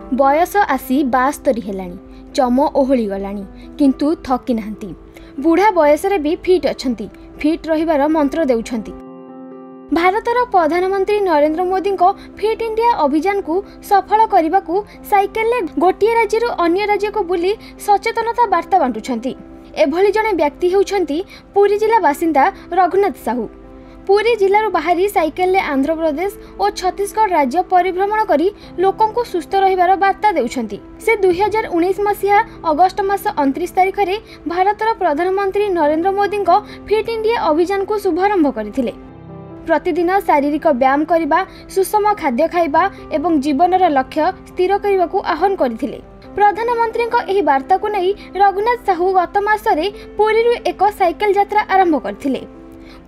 बयस आसी 72 हेलानी, चम ओहली गलानी, किंतु थकी नाहंती। बुढ़ा बयसरे भी फिट अछंती, फिट रहिबार मंत्र देउछंती। भारतर प्रधानमंत्री नरेंद्र मोदी को फिट इंडिया अभियान को सफल करने को साइकेल ले गोटे राज्य अन्य राज्य को बुली सचेतनता वार्ता बांटुछंती। एभली जने व्यक्ति हेउछंती पुरी जिला बासिंदा रघुनाथ साहू। पुरी जिलूर बाहरी साइकेल ले आंध्र प्रदेश और छत्तीसगढ़ राज्य परिभ्रमण करी लोकों को सुस्थ रहिबार वार्ता देउछंती। से 2019 मसीहा अगस्ट मास 29 तारिख रे भारतर प्रधानमंत्री नरेंद्र मोदी को फिट इंडिया अभियान को शुभारंभ करथिले। प्रतिदिन शारीरिक व्यायाम करने, सुषम खाद्य खाइबा एवं जीवनर लक्ष्य स्थिर करने को आह्वान करथिले। प्रधानमंत्री को एही वार्ता को नहीं रघुनाथ साहू गत मासरे पुरीरू एक साइकेल यात्रा आरंभ करथिले।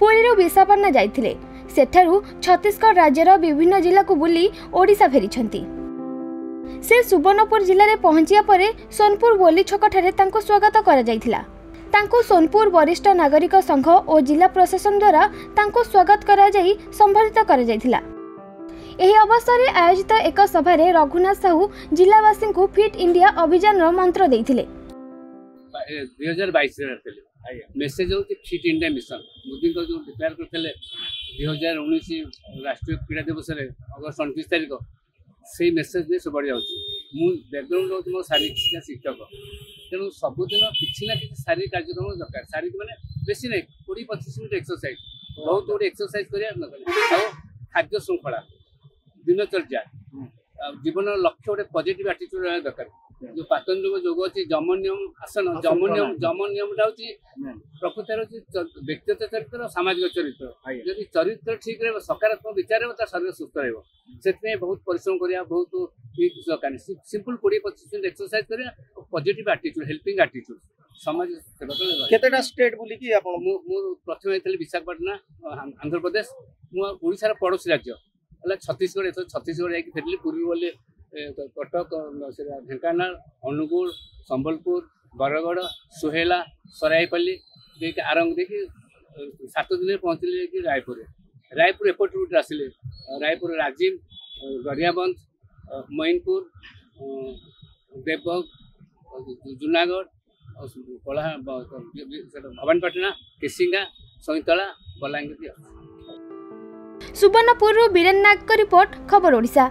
पुरीरू विशाखापट्टनम जाइथिले, सेठारू छत्तीसगढ़ राज्यर विभिन्न जिला को बुली ओडिशा फेरिछंती। से सुवर्णपुर जिले में पहुंचिया परे सोनपुर बोली छक ठारे तांको स्वागत करा जाइथिला। तांको सोनपुर वरिष्ठ नागरिक संघ और जिला प्रशासन द्वारा तांको स्वागत करा जाई संबोधित करा जाइथिला। एही अवसर में आयोजित एक सभा रे रघुनाथ साहू जिलावासी को फिट इंडिया अभियान मंत्र देइथिले। 2022 मेसेज होती फिट इंडिया मिशन मोदी को जो डिक्लेयर करते 2019 राष्ट्रीय क्रीड़ा दिवस अगस्ट 29 तारिख से मेसेज नहीं बढ़ जाऊँ। बैकग्राउंड हूँ मो शारीरिक शिक्षक, तेणु सबुदिन किसी ना कि शारीरिक कार्यक्रम दरकार। शारीरिक मैंने बेस ना 20-25 मिनट एक्सरसाइज, बहुत गुड एक्सरसाइज कर खाद्य श्रृंखला, दिनचर्या, जीवन लक्ष्य गोटे पॉजिटिव एटीट्यूड रहना दरकार। जो पातंजलि योग अच्छी जम नियम आसन, जम नियमटा हूँ प्रकृति व्यक्तिगत चरित्र और सामाजिक चरित्र। यदि चरित्र ठीक रहे, सकारात्मक विचार रहा, शरीर सुस्थ रही। बहुत परिश्रम करा, बहुत दरकार। सिंपल 20-25 मिनट एक्सरसाइज करा, पॉजिटिव एटीट्यूड, हेल्पिंग एटीट्यूड, समाज सेवा। स्टेट बोली कि प्रथम विशाखापट्टनम आंध्र प्रदेश, ओडिशार पड़ोसी राज्य छत्तीसगढ़। छत्तीसगढ़ जाकि फेरली पुरी बोले कटक, ढेंकानाल, अनुगुल, संबलपुर, बरगढ़, सुहेला, सरायपल्ली देखिए आरंभ देखिए 7 दिन पहुँचले रायपुर। रायपुर एपट रूट आसिले रायपुर, राजिम, गरियाबंद, मैनपुर, देवभोग, जूनागढ़, कला, भवानीपाटना, केसिंगा, सईतला, बलांगीर। सुवर्णपुर बीरेन नाग रिपोर्ट, खबर ओडिशा।